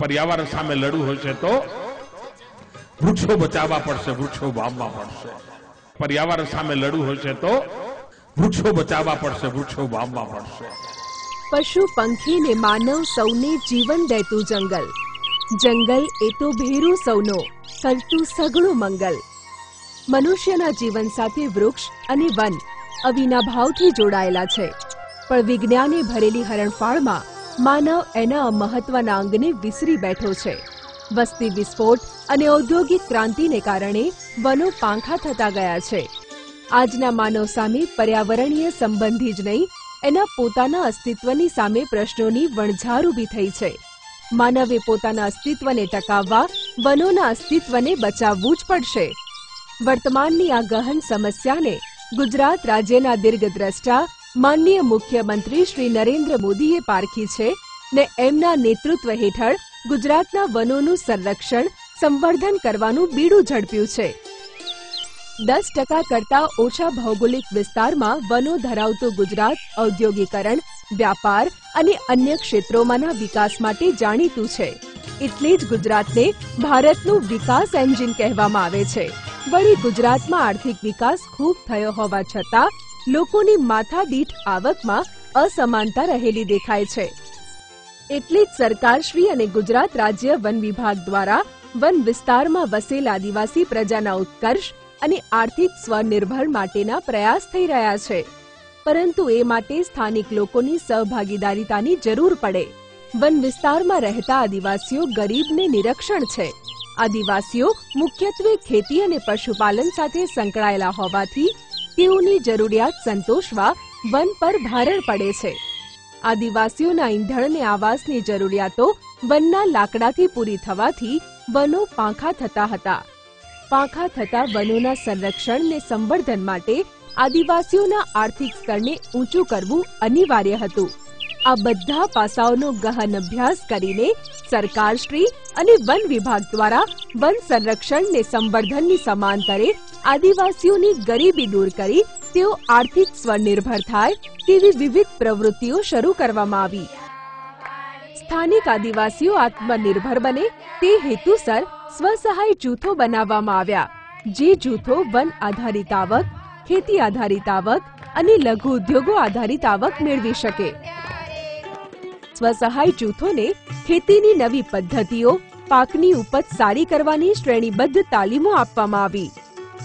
पर्यावरण सामे लड़ू होशे तो वृक्षो बचाववा पड़शे, वृक्षो वाववा पड़शे। पर्यावरण सामे लड़ू होशे तो वृक्षो बचाववा पड़शे, वृक्षो वाववा पड़शे। पशु पंखी ने मानव सौने जीवन देतु जंगल, जंगल ए तो भेरू सौनो करतु सगळुं मंगल। मनुष्यना जीवन साथे वृक्ष अने वन अविनाभावथी जोड़ायेला छे, पण विज्ञाने भरेली हरणफाळमां मानव एना महत्वना अंगने विसरी बैठो छे। वस्ती विस्फोट अने औद्योगिक क्रांतिने कारणे वनो પાંખા થતા ગયા છે। આજના માનવ સામે પર્યાવરણીય સંબંધી જ નહીં, એના પોતાના અસ્તિત્વની સામે પ્રશ્નોની વણઝાર ઊભી થઈ છે। માનવે પોતાના અસ્તિત્વને ટકાવવા વનોના અસ્તિત્વને બચાવવું જ પડશે। વર્તમાનની આ ગહન સમસ્યાને ગુજરાત રાજ્યના દીર્ઘદ્રષ્ટા માનનીય મુખ્યમંત્રી શ્રી નરેન્દ્ર મોદીએ પારખી છે ને એમના નેતૃત્વ હેઠળ ગુજરાતના વનોનું સંરક્ષણ સંવર્ધન કરવાનું બીડું ઝડપ્યું છે। 10% કરતા ઓછા ભૌગોલિક વિસ્તારમાં વનો ધરાવતું ગુજરાત ઔદ્યોગિકરણ, વ્યાપાર અને અન્ય ક્ષેત્રોમાંના વિકાસ માટે જાણીતું છે। એટલે જ ગુજરાતને ભારતનું વિકાસ એન્જિન કહેવામાં આવે છે। વળી ગુજરાતમાં આર્થિક વિકાસ ખૂબ થયો હોવા છતાં લોકોની માથાદીઠ આવકમાં અસમાનતા રહેલી દેખાય છે। એટલે જ સરકારશ્રી અને ગુજરાત રાજ્ય વન વિભાગ દ્વારા વન વિસ્તારમાં વસેલ આદિવાસી પ્રજાના ઉત્કર્ષ અને આર્થિક સ્વનિર્ભર માટેના પ્રયાસ થઈ રહ્યા છે। પરંતુ એ માટે સ્થાનિક લોકોની સહભાગીદારીતાની જરૂર પડે। વન વિસ્તારમાં રહેતા આદિવાસીઓ ગરીબ ને નિરક્ષણ છે। આદિવાસીઓ મુખ્યત્વે ખેતી અને પશુપાલન સાથે સંકળાયેલા હોવાથી તેઓની જરૂરિયાત સંતોષવા વન પર ભારણ પડે છે। આદિવાસીઓના ઈંધણ ને આવાસની જરૂરિયાતો વનના લાકડાથી પૂરી થવાથી વનો પાંખા થતા હતા। પાંખા થતા વનોના સંરક્ષણ ને સંવર્ધન માટે આદિવાસીઓના આર્થિક સ્તરને ઊંચું કરવું અનિવાર્ય હતું। આ બધા પાસાઓનો ગહન અભ્યાસ કરીને સરકારશ્રી અને વન વિભાગ દ્વારા વન સંરક્ષણ ને સંવર્ધનની સમાંતરે આદિવાસીઓની ગરીબી દૂર કરી તેઓ આર્થિક સ્વનિર્ભર થાય તેવી વિવિધ પ્રવૃત્તિઓ શરૂ કરવામાં આવી। સ્થાનિક આદિવાસીઓ આત્મનિર્ભર બને તે હેતુસર સ્વસહાય જૂથો બનાવવામાં આવ્યા, જે જૂથો વન આધારિત આવક, ખેતી આધારિત આવક અને લઘુ ઉદ્યોગો આધારિત આવક મેળવી શકે। સ્વસહાય જૂથોને ખેતીની નવી પદ્ધતિઓ, પાકની ઉપજ સારી કરવાની શ્રેણીબદ્ધ તાલીમો આપવામાં આવી।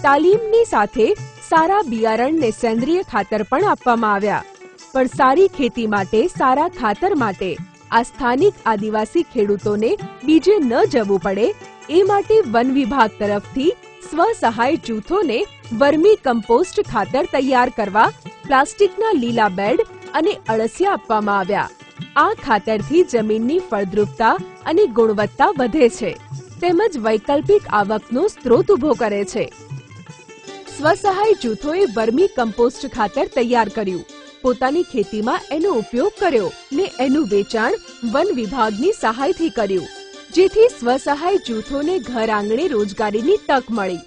તાલીમની સાથે સારા બિયારણ ને સેન્દ્રિય ખાતર પણ આપવામાં આવ્યા। પણ સારી ખેતી માટે, સારા ખાતર માટે આ સ્થાનિક આદિવાસી ખેડૂતોને બીજે ન જવું પડે એ માટે વન વિભાગ તરફથી સ્વસહાય જૂથોને વર્મી કમ્પોસ્ટ ખાતર તૈયાર કરવા પ્લાસ્ટિકના લીલા બેડ અને અળસિયા આપવામાં આવ્યા। આ ખાતરથી જમીનની ફળદ્રુપતા અને ગુણવત્તા વધે છે તેમજ વૈકલ્પિક આવકનો સ્ત્રોત ઉભો કરે છે। સ્વસહાય જૂથોએ વર્મી કમ્પોસ્ટ ખાતર તૈયાર કર્યું, પોતાની ખેતીમાં એનો ઉપયોગ કર્યો ને એનું વેચાણ વન વિભાગની સહાયથી કર્યું, જેથી સ્વસહાય જૂથોને ઘર આંગણે રોજગારીની તક મળી।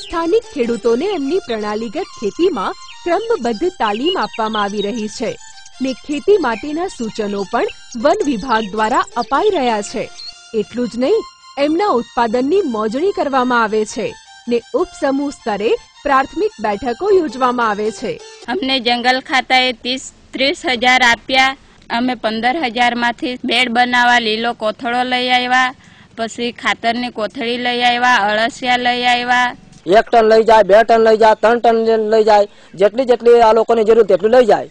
સ્થાનિક ખેડૂતોને એમની પ્રણાલીગત ખેતીમાં ક્રમબદ્ધ તાલીમ આપવામાં આવી રહી છે ને ખેતી માટેના સૂચનો પણ વન વિભાગ દ્વારા અપાઈ રહ્યા છે। એટલું જ નહીં, એમના ઉત્પાદનની મોજણી કરવામાં આવે છે ને ઉપસમૂહ સ્તરે પ્રાથમિક બેઠકો યોજવામાં આવે છે। અમને જંગલ ખાતાએ 30,000 આપ્યા। અમે 15,000 માંથી બેડ બનાવવા લીલો કોથળો લઈ આવ્યા, પછી ખાતરની કોથળી લઈ આવ્યા, અળસિયા લઈ આવ્યા। 1 ટન લઈ જાય, 2 ટન લઈ જાય, 3 ટન લઈ જાય, જેટલી આ લોકોને જરૂર તેટલું લઈ જાય।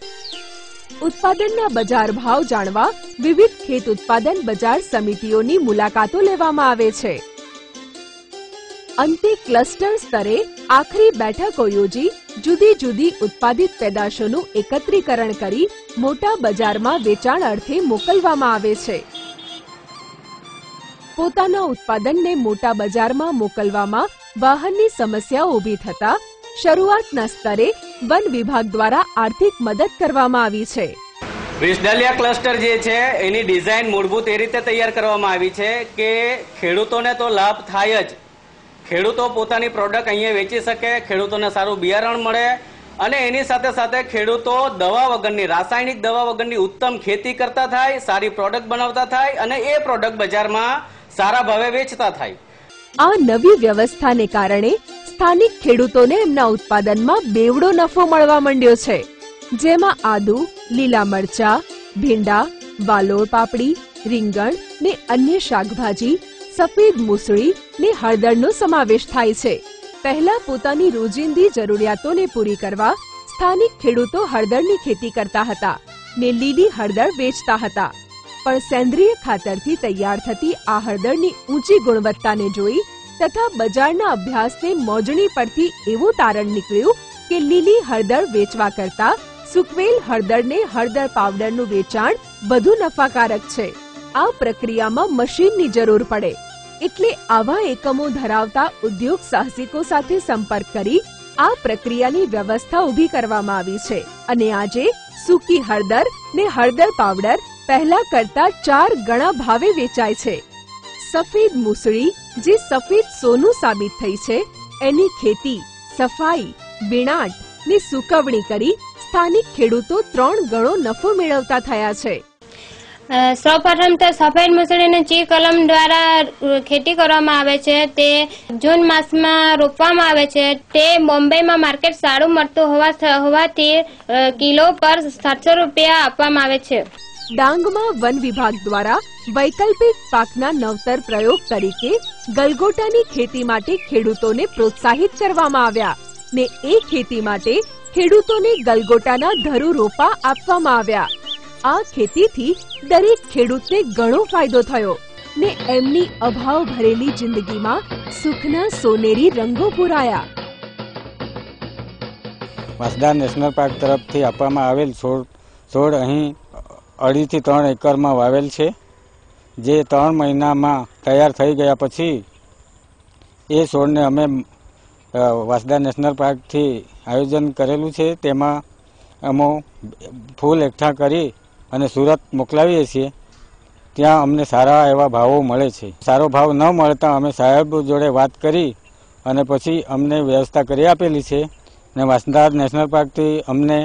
ઉત્પાદનના બજાર ભાવ જાણવા વિવિધ ખેત ઉત્પાદન બજાર સમિતિઓની મુલાકાતો લેવામાં આવે છે। અંતે ક્લસ્ટર સ્તરે આખરી બેઠકો યોજી જુદી જુદી ઉત્પાદિત પેદાશોનું એકત્રીકરણ કરી મોટા બજારમાં વેચાણ અર્થે મોકલવામાં આવે છે। પોતાના ઉત્પાદનને મોટા બજારમાં મોકલવામાં વાહનની સમસ્યા ઊભી થતા શરૂઆતના સ્તરે વન વિભાગ દ્વારા આર્થિક મદદ કરવામાં આવી છે। વિસડાલિયા ક્લસ્ટર જે છે એની ડિઝાઇન મૂળભૂત એ રીતે તૈયાર કરવામાં આવી છે કે ખેડૂતોને તો લાભ થાય જ, ખેડૂતો પોતાની પ્રોડક્ટ અહીંયા વેચી શકે, ખેડૂતોને સારું બિયારણ મળે, અને એની સાથે સાથે ખેડૂતો દવા વગરની, રાસાયણિક દવા વગરની ઉત્તમ ખેતી કરતા થાય, સારી પ્રોડક્ટ બનાવતા થાય અને એ પ્રોડક્ટ બજારમાં સારા ભાવે વેચતા થાય. આ નવી વ્યવસ્થાને કારણે સ્થાનિક ખેડૂતોને એમના ઉત્પાદનમાં બેવડો નફો મળવા માંડ્યો છે, જેમાં આદુ, લીલા મરચા, ભીંડા, વાલોળ પાપડી, રીંગણ ને અન્ય શાકભાજી, સફેદ મૂસળી ને હળદરનો સમાવેશ થાય છે. પહેલા પોતાની રોજિંદી જરૂરિયાતોને પૂરી કરવા સ્થાનિક ખેડૂતો હળદરની ખેતી કરતા હતા ને લીલી હળદર વેચતા હતા. પણ સેન્દ્રિય ખાતરથી તૈયાર થતી આ હળદરની ઊંચી ગુણવત્તાને જોઈ તથા બજારના અભ્યાસને મોજણી પરથી એવું તારણ નીકળ્યું કે લીલી હળદર વેચવા કરતા સૂકવેલ હળદરને હળદર પાવડરનું વેચાણ વધુ નફાકારક છે. આ પ્રક્રિયામાં મશીનની જરૂર પડે એટલે આવા એકમો ધરાવતા ઉદ્યોગ સાહસિકો સાથે સંપર્ક કરી આ પ્રક્રિયાની વ્યવસ્થા ઊભી કરવામાં આવી છે અને આજે સૂકી હળદર ને હળદર પાવડર પહેલા કરતા 4 ગણા ભાવે વેચાય છે. સફેદ મૂસળી જે સફેદ સોનું સાબિત થઈ છે, એની ખેતી, સફાઈ, બીણાટ ને સુકવણી કરી સ્થાનિક ખેડૂતો 3 ગણો નફો મેળવતા થયા છે. સૌપ્રથમ તો સફેદ મૂસળીને ચી કલમ દ્વારા ખેતી કરવામાં આવે છે. તે જૂન માસમાં રોપવામાં આવે છે. તે બોમ્બેમાં માર્કેટ સારું મળતું હોવાથી કિલો પર 700 રૂપિયા આપવામાં આવે છે. ડાંગમાં વન વિભાગ દ્વારા વૈકલ્પિક પાકના નવતર પ્રયોગ તરીકે ગલગોટાની ખેતી માટે ખેડૂતોને પ્રોત્સાહિત કરવામાં આવ્યા ને એ ખેતી માટે ખેડૂતોને ગલગોટાના ધરુ રોપા આપવામાં આવ્યા. આ ખેતીથી દરેક ખેડૂતને ઘણો ફાયદો થયો ને એમની અભાવ ભરેલી જિંદગીમાં સુખના સોનેરી રંગો પૂરાયા. વાંસદા નેશનલ પાર્ક તરફથી આપવામાં આવેલ છોડ અહીં 2.5 થી 3 એકરમાં વાવેલ છે, જે 3 મહિનામાં તૈયાર થઈ ગયા પછી એ છોડને અમે વાંસદા નેશનલ પાર્કથી આયોજન કરેલું છે. તેમાં અમે ફૂલ એકઠા કરી અને સુરત મોકલાવીએ છીએ. ત્યાં અમને સારા એવા ભાવો મળે છે. સારો ભાવ ન મળતા અમે સાહેબ જોડે વાત કરી અને પછી અમને વ્યવસ્થા કરી આપેલી છે ને વાંસદા નેશનલ પાર્કથી અમને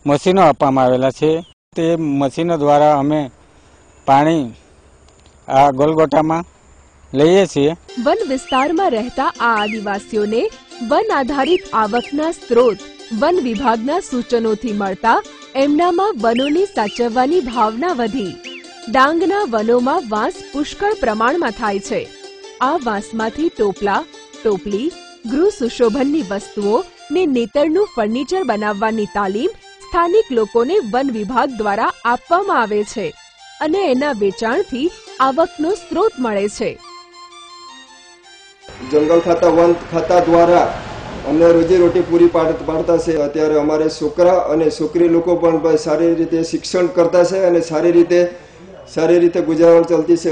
મશીનો આપવામાં આવેલા છે. તે મશીનો દ્વારા અમે પાણી આ ગલગોટામાં લઈએ છીએ. વન વિસ્તારમાં રહેતા આ આદિવાસીઓને વન આધારિત આવકના સ્ત્રોત વન વિભાગના સૂચનોથી મળતા એમનામાં વનોને સાચવવાની ભાવના વધી. ડાંગના વનોમાં વાંસ પુષ્કળ પ્રમાણમાં થાય છે. આ વાંસમાંથી ટોપલા, ટોપલી, ગૃહ સુશોભનની વસ્તુઓ ને નેતરનું ફર્નિચર બનાવવાની તાલીમ સ્થાનિક લોકોને વન વિભાગ દ્વારા આપવામાં આવે છે અને એના વેચાણથી આવકનો સ્ત્રોત મળે છે. જંગલ ખાતા, વન ખાતા દ્વારા અમને રોજીરોટી પૂરી પાડતા છે. અત્યારે અમારે છોકરા અને છોકરી લોકો પણ સારી રીતે શિક્ષણ કરતા છે અને સારી રીતે ગુજરાન ચાલતી છે.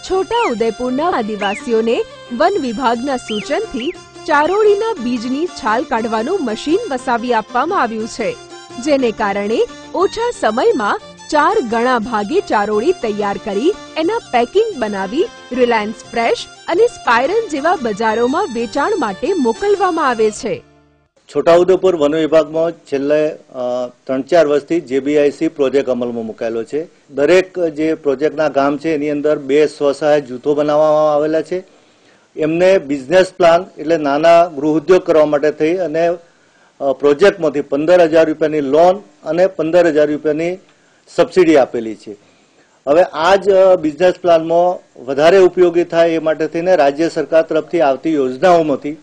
છોટા ઉદેપુરના આદિવાસીઓને વન વિભાગના સૂચનથી ચારોળીના બીજની છાલ કાઢવાનું મશીન વસાવી આપવામાં આવ્યું છે, જેને કારણે ઓછા સમયમાં 4 ગણા ભાગે ચારોળી તૈયાર કરી એના પેકિંગ બનાવી રિલાયન્સ ફ્રેશ અને સ્પાયરન જેવા બજારોમાં વેચાણ માટે મોકલવામાં આવે છે. છોટાઉદેપુર વન વિભાગમાં છેલ્લે 3-4 વર્ષથી JBIC પ્રોજેક્ટ અમલમાં મુકાયેલો છે. દરેક જે પ્રોજેક્ટના ગામ છે એની અંદર 2 સ્વસહાય જૂથો બનાવવામાં આવેલા છે. એમને બિઝનેસ પ્લાન એટલે નાના ગૃહ ઉદ્યોગ કરવા માટે થઈ અને પ્રોજેક્ટમાંથી 15,000 રૂપિયાની લોન અને 15,000 રૂપિયાની સબસિડી આપેલી છે. હવે આ જ બિઝનેસ પ્લાનમાં વધારે ઉપયોગી થાય એ માટે થઈને રાજ્ય સરકાર તરફથી આવતી યોજનાઓમાંથી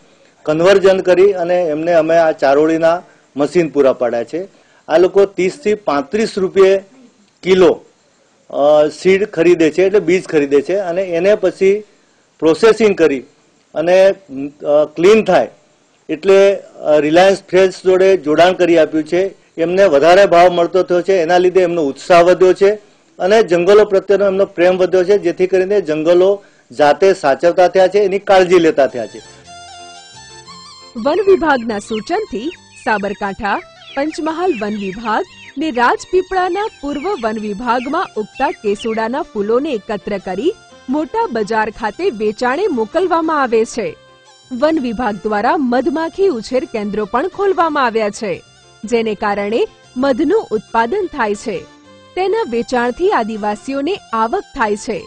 કન્વર્ઝન કરી અને એમને અમે આ ચારોળીના મશીન પૂરા પાડ્યા છે. આ લોકો 30 થી 35 રૂપિયે કિલો સીડ ખરીદે છે, એટલે બીજ ખરીદે છે અને એને પછી પ્રોસેસિંગ કરી અને ક્લીન થાય એટલે રિલાયન્સ ફ્રેશ જોડે જોડાણ કરી આપ્યું છે. એમને વધારે ભાવ મળતો થયો છે, એના લીધે એમનો ઉત્સાહ વધ્યો છે અને જંગલો પ્રત્યેનો એમનો પ્રેમ વધ્યો છે, જેથી કરીને જંગલો જાતે સાચવતા થયા છે, એની કાળજી લેતા થયા છે. વન વિભાગના સૂચનથી સાબરકાંઠા, પંચમહાલ વન વિભાગ ને રાજપીપળાના પૂર્વ વન વિભાગમાં ઉગતા કેસુડાના ફૂલોને એકત્ર કરી મોટા બજાર ખાતે વેચાણે મોકલવામાં આવે છે. વન વિભાગ દ્વારા મધમાખી ઉછેર કેન્દ્રો પણ ખોલવામાં આવ્યા છે, જેને કારણે મધનું ઉત્પાદન થાય છે. તેના વેચાણથી આદિવાસીઓને આવક થાય છે.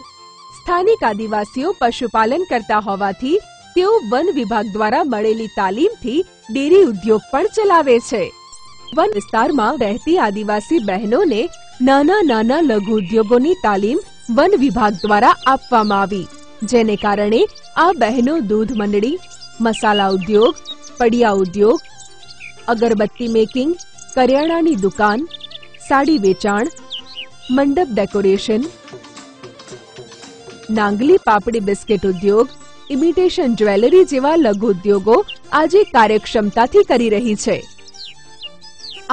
સ્થાનિક આદિવાસીઓ પશુપાલન કરતા હોવાથી તેઓ વન વિભાગ દ્વારા મળેલી તાલીમથી ડેરી ઉદ્યોગ પણ ચલાવે છે. વન વિસ્તારમાં રહેતી આદિવાસી બહેનોને નાના નાના લઘુ ઉદ્યોગોની તાલીમ વન વિભાગ દ્વારા આપવામાં આવી, જેને કારણે આ બહેનો દૂધ મંડળી, મસાલા ઉદ્યોગ, પડિયા ઉદ્યોગ, અગરબત્તી મેકિંગ, કરિયાણાની દુકાન, સાડી વેચાણ, મંડપ ડેકોરેશન, નાંગલી પાપડી બિસ્કિટ ઉદ્યોગ, ઇમિટેશન જ્વેલરી જેવા લઘુ ઉદ્યોગો આજે કાર્યક્ષમતાથી કરી રહી છે.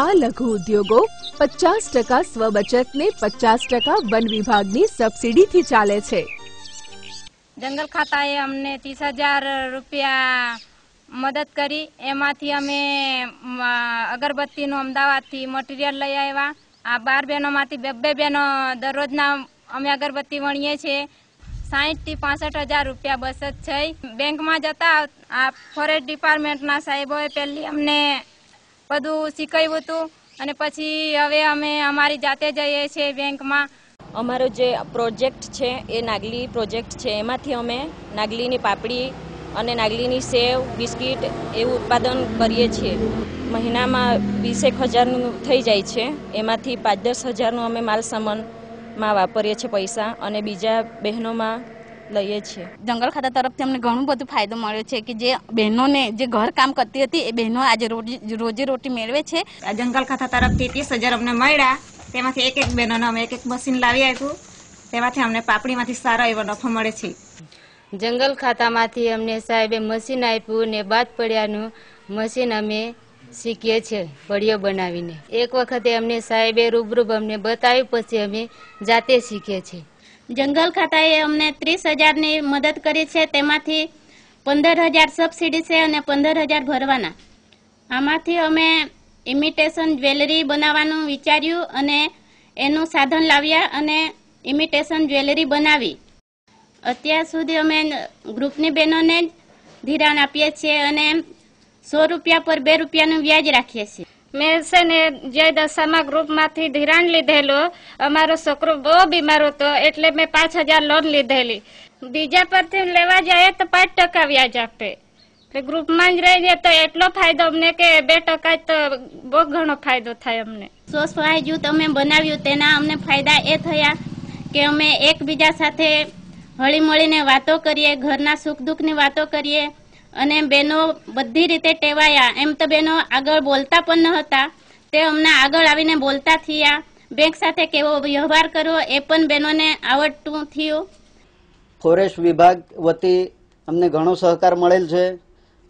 આ લઘુ ઉદ્યોગો 50% સ્વબચતને 50% વન વિભાગની સબસિડીથી ચાલે છે. જંગલ ખાતાએ અમને 30,000 રૂપિયા મદદ કરી. એમાંથી અમે અગરબત્તીનું અમદાવાદથી મટીરિયલ લઈ આવ્યા. આ 12 બહેનોમાંથી 2 બહેનો દરરોજના અમે અગરબત્તી વણીએ છીએ. 60 થી 65,000 રૂપિયા બચત થઈ. બેંકમાં જતા આ ફોરેસ્ટ ડિપાર્ટમેન્ટના સાહેબોએ પહેલી અમને બધું શીખવ્યું હતું અને પછી હવે અમે અમારી જાતે જઈએ છીએ બેંકમાં. અમારો જે પ્રોજેક્ટ છે એ નાગલી પ્રોજેક્ટ છે. એમાંથી અમે નાગલીની પાપડી અને નાગલીની સેવ, બિસ્કિટ એવું ઉત્પાદન કરીએ છીએ. મહિનામાં 20,000 થઈ જાય છે. એમાંથી 5-10,000 અમે માલ સામાનમાં વાપરીએ છીએ પૈસા અને બીજા બહેનોમાં લઈએ છીએ. જંગલ ખાતા તરફથી અમને ઘણું બધું ફાયદો મળ્યો છે કે જે બહેનોને જે ઘર કામ કરતી હતી એ બહેનો આજે રોજી રોટી મેળવે છે. આ જંગલ ખાતા તરફથી 30,000 અમને મળ્યા. તેમાંથી એક બહેનોને અમે એક મશીન લાવી આપ્યું. તેમાંથી અમને પાપડીમાંથી સારો એવો નફો મળે છે. જંગલ ખાતામાંથી અમને સાહેબે મશીન આપ્યું ને બાદ પડ્યાનું મશીન અમે શીખીએ છીએ બળીઓ બનાવીને. એક વખતે અમને સાહેબે રૂબરૂ અમને બતાવ્યું, પછી અમે જાતે શીખીએ છીએ. જંગલ ખાતાએ અમને 30,000ની મદદ કરી છે. તેમાંથી 15,000 સબસિડી છે અને 15,000 ભરવાના. આમાંથી અમે ઇમિટેશન જ્વેલરી બનાવવાનું વિચાર્યું અને એનું સાધન લાવ્યા અને ઇમિટેશન જ્વેલરી બનાવી. અત્યાર સુધી અમે ગ્રુપની બહેનોને ધિરાણ આપીએ છીએ અને 100 રૂપિયા પર 2 રૂપિયાનું વ્યાજ રાખીએ છીએ. મેં છે ને જે દશામાં ગ્રુપમાંથી ધિરાણ લીધેલો. અમારો છોકરો બહુ બીમાર હતો એટલે મેં 5,000 લોન લીધેલી. બીજા પરથી લેવા જાય તો 5% વ્યાજ આપે. ગ્રુપમાં જ રહીએ તો એટલો ફાયદો અમને કે 2% તો બહુ ઘણો ફાયદો થાય અમને. સ્વસહાય જૂથ અમે બનાવ્યું તેના અમને ફાયદા એ થયા કે અમે એકબીજા સાથે હળી મળીને વાતો કરીએ, ઘરના સુખ દુઃખની વાતો કરીએ અને બહેનો બધી રીતે ટેવાયા. એમ તો બહેનો આગળ બોલતા પણ ન હતા, તે અમને આગળ આવીને બોલતા થયા. બેંક સાથે કેવો વ્યવહાર કરવો એ પણ બહેનોને આવડતું થયું. ફોરેસ્ટ વિભાગ વતી અમને ઘણો સહકાર મળેલ છે.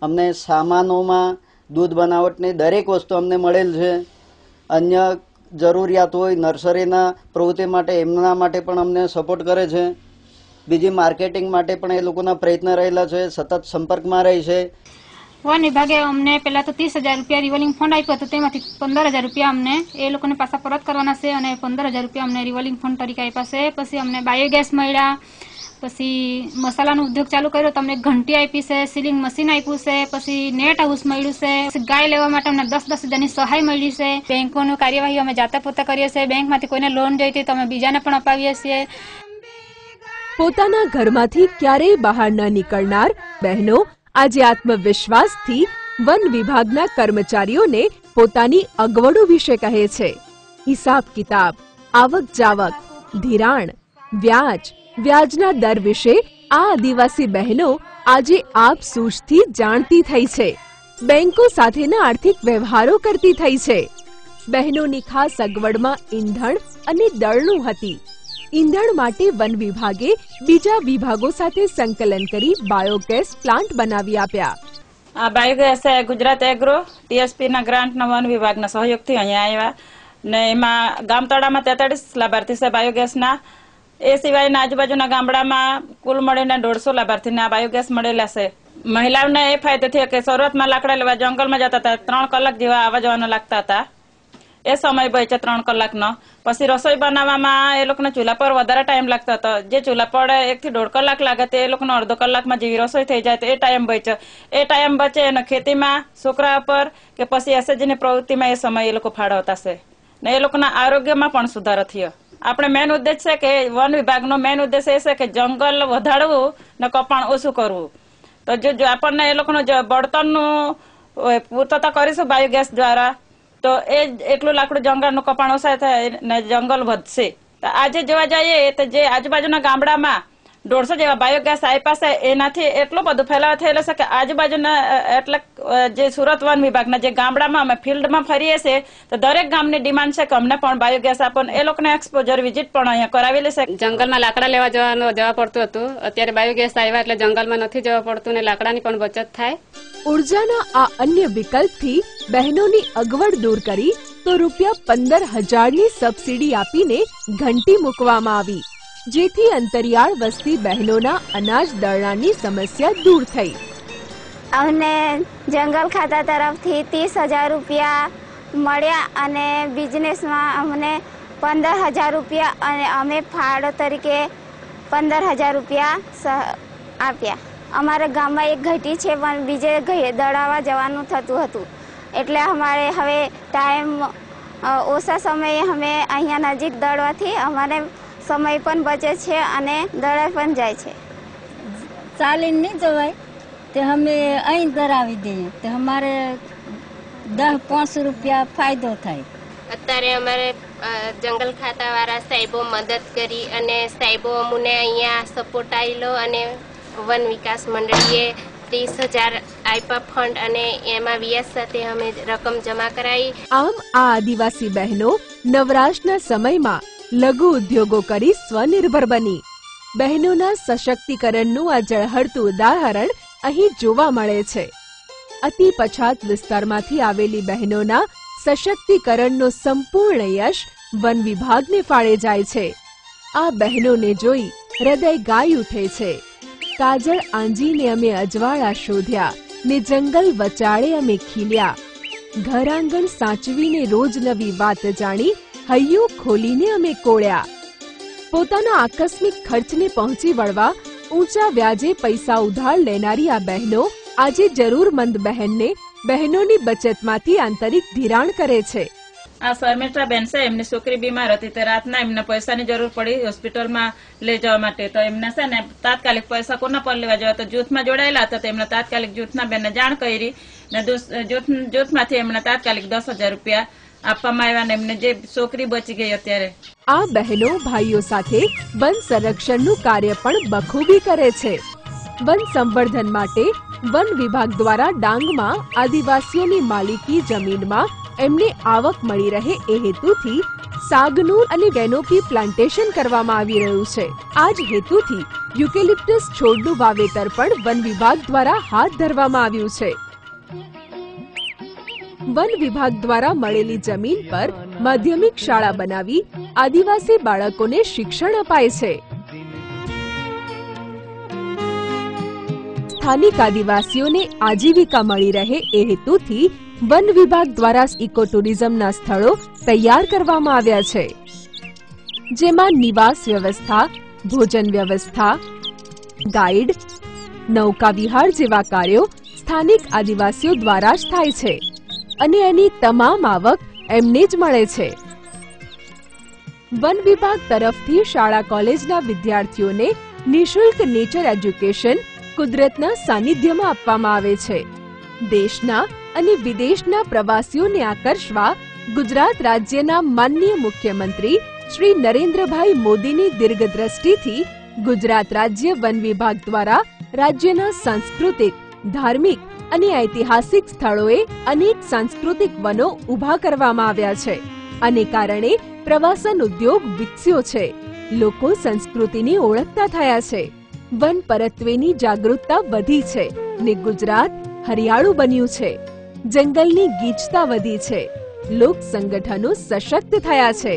અમને સામાનોમાં દૂધ બનાવટની દરેક વસ્તુ અમને મળેલ છે. અન્ય જરૂરિયાત હોય નર્સરીના પ્રવૃત્તિ માટે એમના માટે પણ અમને સપોર્ટ કરે છે. બીજી માર્કેટિંગ માટે પણ એ લોકોના પ્રયત્ન રહેલા છે. સતત સંપર્કમાં રહે છે. વન વિભાગે અમને પહેલા તો 30,000 રૂપિયા રિવોલ્વિંગ ફંડ આપ્યો હતો. તેમાંથી 15,000 રૂપિયા અમને એ લોકોને પાછા પરત કરવાના છે અને 15,000 રૂપિયા અમને રિવોલ્વિંગ ફંડ તરીકે આપ્યા છે. પછી અમને બાયોગેસ મળ્યા. પછી મસાલાનો ઉદ્યોગ ચાલુ કર્યો તો અમને ઘંટી આપી છે, સીલિંગ મશીન આપ્યું છે. પછી નેટ હાઉસ મળ્યું છે. ગાય લેવા માટે અમને 10,000ની સહાય મળી છે. બેંકોની કાર્યવાહી અમે જાતે પોતે કરીએ છીએ. બેંકમાંથી કોઈને લોન જોઈતી તો અમે બીજાને પણ અપાવીએ છીએ. પોતાના ઘરમાંથી ક્યારેય બહાર ન નીકળનાર બહેનો આજે આત્મવિશ્વાસથી વન વિભાગના કર્મચારીઓને પોતાની અગવડો વિશે કહે છે. હિસાબ કિતાબ, આવક જાવક, ધિરાણ, વ્યાજના દર વિશે આ આદિવાસી બહેનો આજે આપ સૂઝથી જાણતી થઈ છે. બેંકો સાથેના આર્થિક વ્યવહારો કરતી થઈ છે. બહેનોની ખાસ અગવડમાં ઈંધણ અને દળનું હતી. ઈંધણ માટે વન વિભાગે બીજા વિભાગો સાથે સંકલન કરી બાયોગેસ પ્લાન્ટ બનાવી આપ્યા. આ બાયોગેસ ગુજરાત એગ્રો ટીએસપીના ગ્રાન્ટના વન વિભાગના સહયોગથી અહીંયા આવ્યા ને એમાં ગામતળામાં 43 લાભાર્થી છે બાયોગેસના. એ સિવાયના આજુબાજુના ગામડામાં કુલ મળીને 150 લાભાર્થીને આ બાયોગેસ મળેલા છે. મહિલાઓને એ ફાયદો થયો કે શરૂઆતમાં લાકડા લેવા જંગલમાં જતા હતા, 3 કલાક જેવા આવવા જવાના લાગતા હતા. એ સમય બચે 3 કલાકનો. પછી રસોઈ બનાવવામાં એ લોકોને ચૂલા પર વધારે ટાઈમ લાગતો હતો. જે ચૂલા પર 1 થી 1.5 કલાક લાગે તે એ લોકોને અડધો કલાકમાં જેવી રસોઈ થઈ જાય તો એ ટાઈમ બચે. એ ટાઈમ બચે અને ખેતીમાં છોકરા પર કે પછી એસએચજીની પ્રવૃત્તિમાં એ સમય એ લોકો ફાળવતા છે ને એ લોકોના આરોગ્યમાં પણ સુધારો થયો. આપણે મેન ઉદ્દેશ છે કે વન વિભાગનો મેન ઉદ્દેશ એ છે કે જંગલ વધારવું ને કપાણ ઓછું કરવું. તો જો આપણને એ લોકોનો બળતણનું પૂર્તતા કરીશું બાયોગેસ દ્વારા તો એ એટલું લાકડું જંગલનું કપાણ ઓછા થાય ને જંગલ વધશે. તો આજે જોવા જઈએ તો જે આજુબાજુના ગામડામાં 150 જેવા બાયોગેસ આપ્યા છે એનાથી એટલો બધો ફેલાવો થયેલો છે કે આજુબાજુના એટલે જે સુરત વન વિભાગના જે ગામડામાં અમે ફિલ્ડમાં ફરીએ છીએ તો દરેક ગામની ડિમાન્ડ છે કે અમને પણ બાયોગેસ આપો. એ લોકોને એક્સપોઝર વિઝિટ પણ અહીંયા કરાવેલી છે. જંગલમાં લાકડા લેવા જવા પડતું હતું, અત્યારે બાયોગેસ આવ્યા એટલે જંગલમાં નથી જવા પડતું ને લાકડાની પણ બચત થાય. ઉર્જાના આ અન્ય વિકલ્પથી બહેનોની અગવડ દૂર કરી તો ₹15,000ની સબસિડી આપીને ઘંટી મૂકવામાં આવી, જેથી અંતરિયાળ વસતી બહેનોના અનાજ દળણાની સમસ્યા દૂર થઈ. અમને જંગલ ખાતા તરફથી ₹30,000 મળ્યા અને બિઝનેસમાં અમને ₹15,000 અને અમે ફાળો તરીકે ₹15,000 આપ્યા. અમારા ગામમાં એક ઘટી છે પણ બીજે દળાવવા જવાનું થતું હતું એટલે અમારે હવે ટાઈમ ઓછા સમયે અમે અહીંયા નજીક દળવાથી અમારે સમય પણ બચે છે અને દળાઈ પણ જાય છે. ચાલીને નહીં જવાય તે અમે અહીં દળાવી દઈએ તો અમારે ₹10-5 ફાયદો થાય. અત્યારે અમારે જંગલ ખાતા વાળા સાહેબો મદદ કરી અને સાહેબો અમને અહીંયા સપોર્ટ આવેલો અને વન વિકાસ મંડળીએ 30,000 આપ્યા ફંડ અને એમાં વ્યાજ સાથે અમે રકમ જમા કરાવી. આમ આ આદિવાસી બહેનો નવરાશના સમયમાં લઘુ ઉદ્યોગો કરી સ્વનિર્ભર બની. બહેનોના સશક્તિકરણનું આ ઝળહળતું ઉદાહરણ અહીં જોવા મળે છે. અતિ પછાત વિસ્તારમાંથી આવેલી બહેનોના સશક્તિકરણનો સંપૂર્ણ યશ વન વિભાગને ફાળે જાય છે. આ બહેનોને જોઈ હૃદય ગાઈ ઉઠે છે. કાજળ આંજીને અમે અજવાળા શોધ્યા ને જંગલ વચાળે અમે ખીલ્યા. ઘર આંગણ સાચવીને રોજ નવી વાત જાણી હૈયું ખોલીને અમે કોળ્યા. પોતાના આકસ્મિક ખર્ચને પહોંચી વળવા ઊંચા વ્યાજે પૈસા ઉધાર લેનારી આ બહેનો આજે જરૂરમંદ બહેનને બહેનોની બચતમાંથી આંતરિક ધિરાણ કરે છે. આ શર્મિષ્ઠા બેન છે, એમની છોકરી બીમાર હતી તો રાતના એમને પૈસાની જરૂર પડી હોસ્પિટલમાં લઈ જવા માટે. તો એમને છે ને તાત્કાલિક પૈસા કોના પર લેવા જવા તો જૂથમાં જોડાયેલા હતા તો એમને તાત્કાલિક જૂથના બેનને જાણ કરી ને જૂથમાંથી એમને તાત્કાલિક ₹10,000 આપવામાં આવ્યા ને એમને જે છોકરી બચી ગઈ. અત્યારે આ બહેનો ભાઈઓ સાથે વન સંરક્ષણનું કાર્ય પણ બખૂબી કરે છે. વન સંવર્ધન માટે વન વિભાગ દ્વારા ડાંગમાં આદિવાસીઓની માલિકી જમીનમાં એમને આવક મળી રહે એ હેતુથી સાગનું અને કેનોપી પ્લાન્ટેશન કરવામાં આવી રહ્યું છે. આ જ હેતુથી યુકેલિપ્ટસ છોડનું વાવેતર પણ વન વિભાગ દ્વારા હાથ ધરવામાં આવ્યું છે. વન વિભાગ દ્વારા મળેલી જમીન પર માધ્યમિક શાળા બનાવી આદિવાસી બાળકોને શિક્ષણ અપાય છે. સ્થાનિક આદિવાસીઓને આજીવિકા મળી રહે એ હેતુથી વન વિભાગ દ્વારા ઇકો ટુરિઝમના સ્થળો તૈયાર કરવામાં આવ્યા છે, જેમાં નિવાસ વ્યવસ્થા, ભોજન વ્યવસ્થા, ગાઈડ, નૌકા વિહાર જેવા કાર્યો સ્થાનિક આદિવાસીઓ દ્વારા જ થાય છે અને એની તમામ આવક એમને જ મળે છે. વન વિભાગ તરફથી શાળા કોલેજના વિદ્યાર્થીઓને નિઃશુલ્ક નેચર એજ્યુકેશન કુદરતના સાનિધ્યમાં આપવામાં આવે છે. દેશના અને વિદેશના પ્રવાસીઓને આકર્ષવા ગુજરાત રાજ્યના માનનીય મુખ્યમંત્રી શ્રી નરેન્દ્રભાઈ મોદીની દીર્ઘદ્રષ્ટિથી ગુજરાત રાજ્ય વન વિભાગ દ્વારા રાજ્યના સાંસ્કૃતિક, ધાર્મિક અને ઐતિહાસિક સ્થળોએ અનેક સાંસ્કૃતિક વનો ઊભા કરવામાં આવ્યા છે અને કારણે પ્રવાસન ઉદ્યોગ વિકસ્યો છે. લોકો સંસ્કૃતિને ઓળખતા થયા છે. વન પરત્વેની જાગૃતતા વધી છે ને ગુજરાત હરિયાળું બન્યું છે. જંગલની ગીચતા વધી છે. લોક સંગઠનો સશક્ત થયા છે.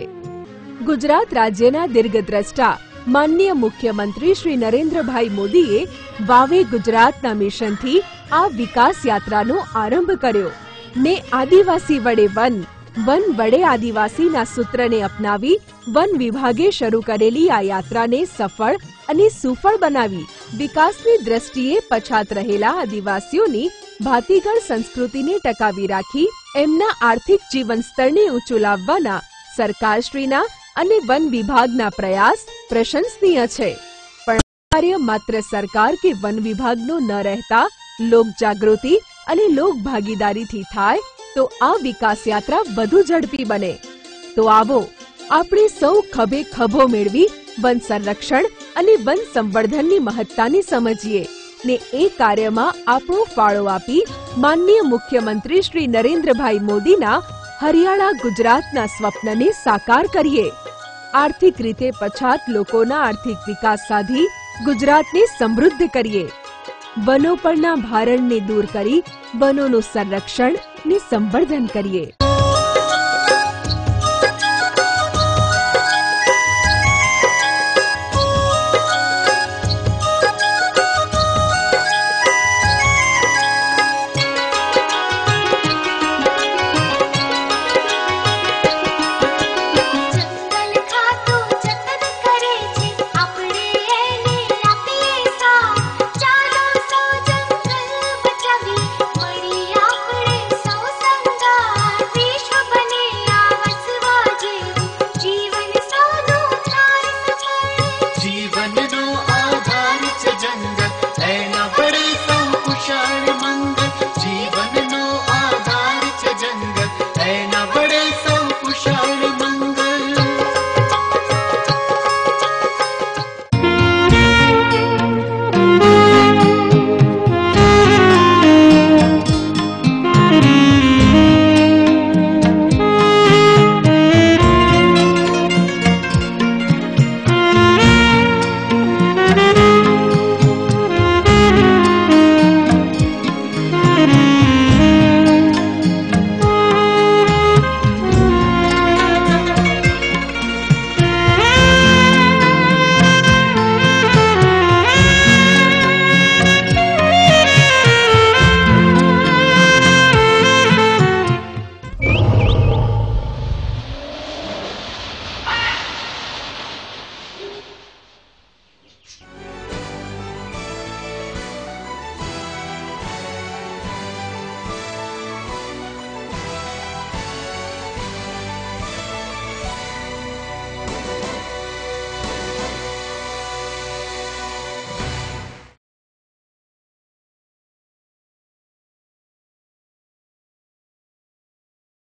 ગુજરાત રાજ્યના દીર્ઘદ્રષ્ટા માનનીય મુખ્યમંત્રી શ્રી નરેન્દ્રભાઈ મોદીએ વાવે ગુજરાતના મિશનથી આ વિકાસ યાત્રાનો આરંભ કર્યો ને આદિવાસી વડે વન, વન વડે આદિવાસીના સૂત્રને અપનાવી વન વિભાગે શરૂ કરેલી આ યાત્રાને સફળ અને સુફળ બનાવી વિકાસની દ્રષ્ટિએ પછાત રહેલા આદિવાસીઓની ભાતીગળ સંસ્કૃતિને ટકાવી રાખી એમના આર્થિક જીવન સ્તરને ઊંચું લાવવાના સરકારશ્રીના અને વન વિભાગના પ્રયાસ પ્રશંસનીય છે. પણ કાર્ય માત્ર સરકાર કે વન વિભાગનો ન રહેતા લોક જાગૃતિ અને લોક ભાગીદારીથી થાય તો આ વિકાસ યાત્રા વધુ ઝડપી બને. તો આવો આપણે સૌ ખભે ખભો મેળવી વન સંરક્ષણ અને વન સંવર્ધનની મહત્તાને સમજીએ ને એ કાર્યમાં આપણો ફાળો આપી માનનીય મુખ્યમંત્રી શ્રી નરેન્દ્રભાઈ મોદીના હરિયાણા ગુજરાતના સ્વપ્નને સાકાર કરીએ. આર્થિક રીતે પછાત લોકોના આર્થિક વિકાસ સાધી ગુજરાતને સમૃદ્ધ કરીએ. વનો પરના ભારણને દૂર કરી વનોનું સંરક્ષણ ને સંવર્ધન કરીએ.